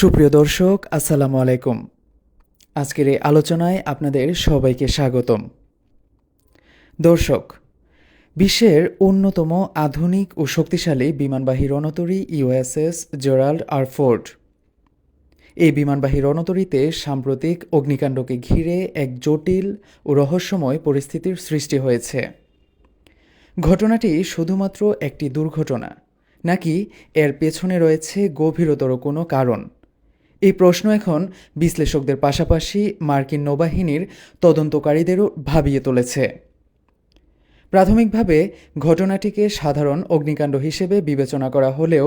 সুপ্রিয় দর্শক, আসসালামু আলাইকুম। আজকের এই আলোচনায় আপনাদের সবাইকে স্বাগতম। দর্শক, বিশ্বের অন্যতম আধুনিক ও শক্তিশালী বিমানবাহী রণতরী ইউএসএস জেরাল্ড আর ফোর্ড। এই বিমানবাহী রণতরীতে সাম্প্রতিক অগ্নিকাণ্ডকে ঘিরে এক জটিল ও রহস্যময় পরিস্থিতির সৃষ্টি হয়েছে। ঘটনাটি শুধুমাত্র একটি দুর্ঘটনা, নাকি এর পেছনে রয়েছে গভীরতর কোনো কারণ? এই প্রশ্ন এখন বিশ্লেষকদের পাশাপাশি মার্কিন নৌবাহিনীর তদন্তকারীদেরও ভাবিয়ে তুলেছে। প্রাথমিকভাবে ঘটনাটিকে সাধারণ অগ্নিকাণ্ড হিসেবে বিবেচনা করা হলেও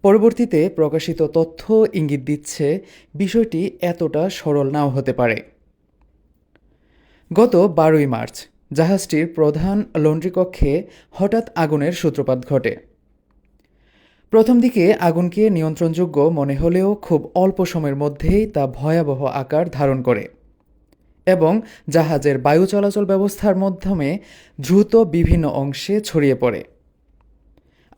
পরবর্তীতে প্রকাশিত তথ্য ইঙ্গিত দিচ্ছে বিষয়টি এতটা সরল নাও হতে পারে। গত 12ই মার্চ জাহাজটির প্রধান লন্ড্রি কক্ষে হঠাৎ আগুনের সূত্রপাত ঘটে। প্রথম দিকে আগুনকে নিয়ন্ত্রণযোগ্য মনে হলেও খুব অল্প সময়ের মধ্যেই তা ভয়াবহ আকার ধারণ করে এবং জাহাজের বায়ু চলাচল ব্যবস্থার মাধ্যমে দ্রুত বিভিন্ন অংশে ছড়িয়ে পড়ে।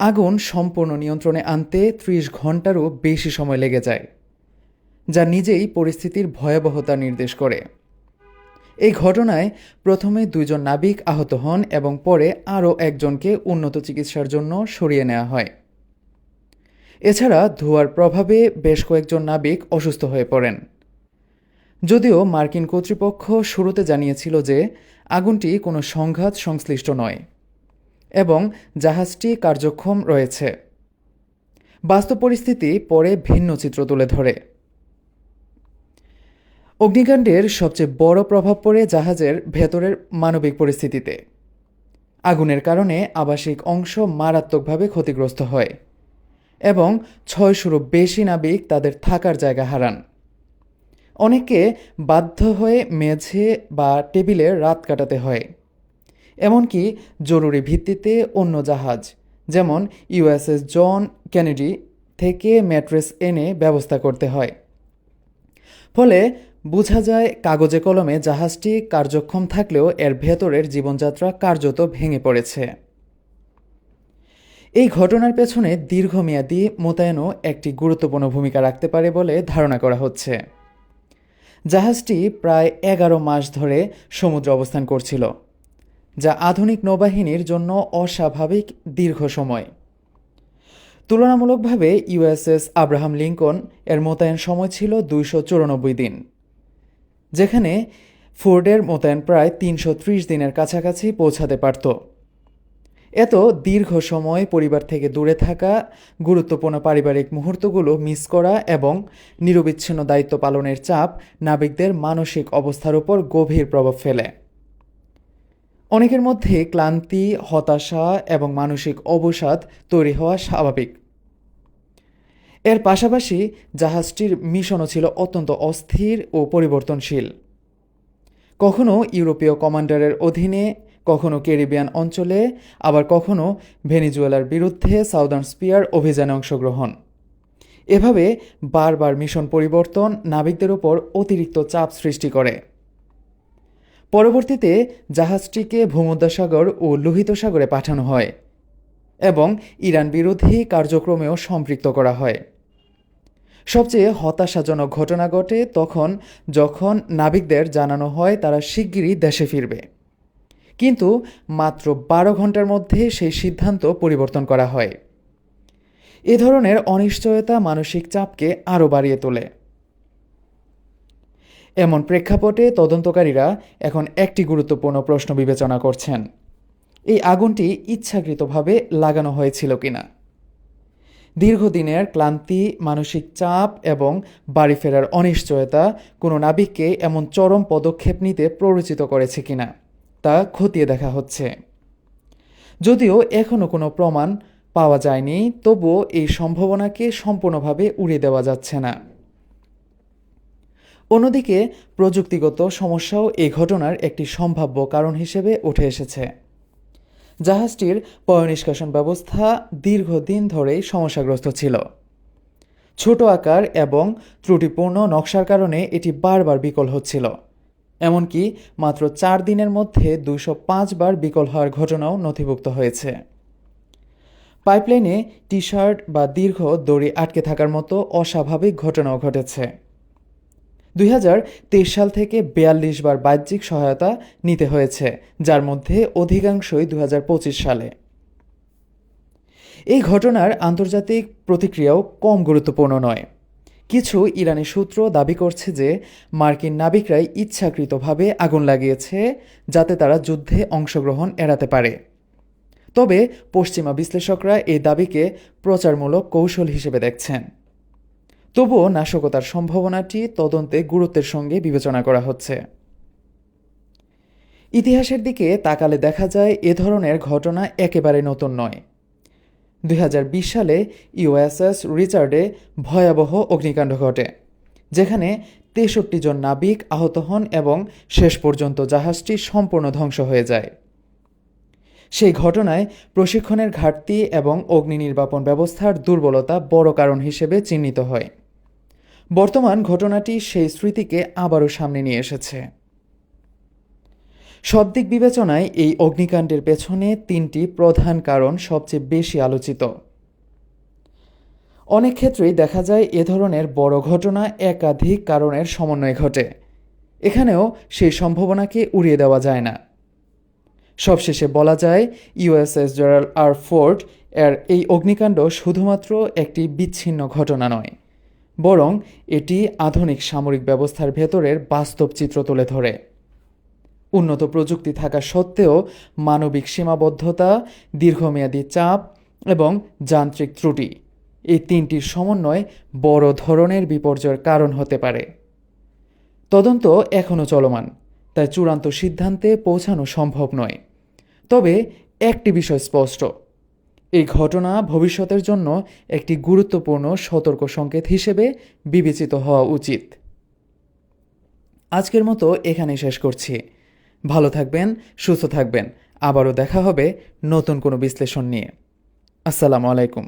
আগুন সম্পূর্ণ নিয়ন্ত্রণে আনতে 30 ঘন্টারও বেশি সময় লেগে যায়, যা নিজেই পরিস্থিতির ভয়াবহতা নির্দেশ করে। এই ঘটনায় প্রথমে 2 জন নাবিক আহত হন এবং পরে আরও একজনকে উন্নত চিকিৎসার জন্য সরিয়ে নেওয়া হয়। এছাড়া ধোঁয়ার প্রভাবে বেশ কয়েকজন নাবিক অসুস্থ হয়ে পড়েন। যদিও মার্কিন কর্তৃপক্ষ শুরুতে জানিয়েছিল যে আগুনটি কোনো সংঘাত সংশ্লিষ্ট নয় এবং জাহাজটি কার্যক্ষম রয়েছে, বাস্তব পরিস্থিতি পরে ভিন্ন চিত্র তুলে ধরে। অগ্নিকাণ্ডের সবচেয়ে বড় প্রভাব পড়ে জাহাজের ভেতরের মানবিক পরিস্থিতিতে। আগুনের কারণে আবাসিক অংশ মারাত্মকভাবে ক্ষতিগ্রস্ত হয় এবং 600-রও বেশি নাবিক তাদের থাকার জায়গা হারান। অনেকে বাধ্য হয়ে মেঝে বা টেবিলে রাত কাটাতে হয়। এমনকি জরুরি ভিত্তিতে অন্য জাহাজ যেমন ইউএসএস জন কেনেডি থেকে ম্যাট্রেস এনে ব্যবস্থা করতে হয়। ফলে বোঝা যায় কাগজে কলমে জাহাজটি কার্যক্ষম থাকলেও এর ভেতরের জীবনযাত্রা কার্যত ভেঙে পড়েছে। এই ঘটনার পেছনে দীর্ঘমেয়াদী মোতায়েনও একটি গুরুত্বপূর্ণ ভূমিকা রাখতে পারে বলে ধারণা করা হচ্ছে। জাহাজটি প্রায় 11 মাস ধরে সমুদ্রে অবস্থান করছিল, যা আধুনিক নৌবাহিনীর জন্য অস্বাভাবিক দীর্ঘ সময়। তুলনামূলকভাবে ইউএসএস আব্রাহাম লিঙ্কন এর মোতায়েন সময় ছিল 294 দিন, যেখানে ফোর্ডের মোতায়েন প্রায় 330 দিনের কাছাকাছি পৌঁছাতে পারত। এত দীর্ঘ সময় পরিবার থেকে দূরে থাকা, গুরুত্বপূর্ণ পারিবারিক মুহূর্তগুলো মিস করা এবং নিরবিচ্ছিন্ন দায়িত্ব পালনের চাপ নাবিকদের মানসিক অবস্থার উপর গভীর প্রভাব ফেলে। অনেকের মধ্যে ক্লান্তি, হতাশা এবং মানসিক অবসাদ তৈরি হওয়া স্বাভাবিক। এর পাশাপাশি জাহাজটির মিশনও ছিল অত্যন্ত অস্থির ও পরিবর্তনশীল। কখনো ইউরোপীয় কমান্ডারের অধীনে, কখনো ক্যারিবিয়ান অঞ্চলে, আবার কখনো ভেনেজুয়েলার বিরুদ্ধে সাউদার্ন স্পিয়ার অভিযানে অংশগ্রহণ। এভাবে বারবার মিশন পরিবর্তন নাবিকদের ওপর অতিরিক্ত চাপ সৃষ্টি করে। পরবর্তীতে জাহাজটিকে ভূমধ্যসাগর ও লোহিত সাগরে পাঠানো হয় এবং ইরান বিরোধী কার্যক্রমেও সম্পৃক্ত করা হয়। সবচেয়ে হতাশাজনক ঘটনা ঘটে তখন যখন নাবিকদের জানানো হয় তারা শিগগিরই দেশে ফিরবে, কিন্তু মাত্র 12 ঘন্টার মধ্যে সেই সিদ্ধান্ত পরিবর্তন করা হয়। এ ধরনের অনিশ্চয়তা মানসিক চাপকে আরও বাড়িয়ে তোলে। এমন প্রেক্ষাপটে তদন্তকারীরা এখন একটি গুরুত্বপূর্ণ প্রশ্ন বিবেচনা করছেন: এই আগুনটি ইচ্ছাকৃতভাবে লাগানো হয়েছিল কিনা? দীর্ঘদিনের ক্লান্তি, মানসিক চাপ এবং বাড়ি ফেরার অনিশ্চয়তা কোনো নাবিককে এমন চরম পদক্ষেপ নিতে প্ররোচিত করেছে কিনা তা খতিয়ে দেখা হচ্ছে। যদিও এখনও কোনো প্রমাণ পাওয়া যায়নি, তবুও এই সম্ভাবনাকে সম্পূর্ণভাবে উড়িয়ে দেওয়া যাচ্ছে না। অন্যদিকে প্রযুক্তিগত সমস্যাও এই ঘটনার একটি সম্ভাব্য কারণ হিসেবে উঠে এসেছে। জাহাজটির পয়ঃনিষ্কাশন ব্যবস্থা দীর্ঘদিন ধরেই সমস্যাগ্রস্ত ছিল। ছোট আকার এবং ত্রুটিপূর্ণ নকশার কারণে এটি বারবার বিকল হচ্ছিল। এমনকি মাত্র 4 দিনের মধ্যে 205 বার বিকল হওয়ার ঘটনাও নথিভুক্ত হয়েছে। পাইপলাইনে টি শার্ট বা দীর্ঘ দড়ি আটকে থাকার মতো অস্বাভাবিক ঘটনাও ঘটেছে। 2023 সাল থেকে 42 বার বাহ্যিক সহায়তা নিতে হয়েছে, যার মধ্যে অধিকাংশই 2025 সালে। এই ঘটনার আন্তর্জাতিক প্রতিক্রিয়াও কম গুরুত্বপূর্ণ নয়। কিছু ইরানি সূত্র দাবি করছে যে মার্কিন নাবিকরাই ইচ্ছাকৃতভাবে আগুন লাগিয়েছে যাতে তারা যুদ্ধে অংশগ্রহণ এড়াতে পারে। তবে পশ্চিমা বিশ্লেষকরা এই দাবিকে প্রচারমূলক কৌশল হিসেবে দেখছেন। তবুও নাশকতার সম্ভাবনাটি তদন্তে গুরুত্বের সঙ্গে বিবেচনা করা হচ্ছে। ইতিহাসের দিকে তাকালে দেখা যায় এ ধরনের ঘটনা একেবারে নতুন নয়। 2020 সালে ইউএসএস রিচার্ডে ভয়াবহ অগ্নিকাণ্ড ঘটে, যেখানে 63 জন নাবিক আহত হন এবং শেষ পর্যন্ত জাহাজটি সম্পূর্ণ ধ্বংস হয়ে যায়। সেই ঘটনায় প্রশিক্ষণের ঘাটতি এবং অগ্নি নির্বাপন ব্যবস্থার দুর্বলতা বড় কারণ হিসেবে চিহ্নিত হয়। বর্তমান ঘটনাটি সেই স্মৃতিকে আবারও সামনে নিয়ে এসেছে। সব দিক বিবেচনায় এই অগ্নিকাণ্ডের পেছনে 3টি প্রধান কারণ সবচেয়ে বেশি আলোচিত। অনেক ক্ষেত্রেই দেখা যায় এ ধরনের বড় ঘটনা একাধিক কারণের সমন্বয়ে ঘটে। এখানেও সেই সম্ভাবনাকে উড়িয়ে দেওয়া যায় না। সবশেষে বলা যায় ইউএসএস জেরাল্ড আর ফোর্ড এর এই অগ্নিকাণ্ড শুধুমাত্র একটি বিচ্ছিন্ন ঘটনা নয়, বরং এটি আধুনিক সামরিক ব্যবস্থার ভেতরের বাস্তব চিত্র তুলে ধরে। উন্নত প্রযুক্তি থাকা সত্ত্বেও মানবিক সীমাবদ্ধতা, দীর্ঘমেয়াদী চাপ এবং যান্ত্রিক ত্রুটি, এই 3টির সমন্বয় বড় ধরনের বিপর্যয়ের কারণ হতে পারে। তদন্ত এখনও চলমান, তাই চূড়ান্ত সিদ্ধান্তে পৌঁছানো সম্ভব নয়। তবে একটি বিষয় স্পষ্ট, এই ঘটনা ভবিষ্যতের জন্য একটি গুরুত্বপূর্ণ সতর্ক সংকেত হিসেবে বিবেচিত হওয়া উচিত। আজকের মতো এখানেই শেষ করছি। ভালো থাকবেন, সুস্থ থাকবেন। আবারও দেখা হবে নতুন কোনো বিশ্লেষণ নিয়ে। আসসালামু আলাইকুম।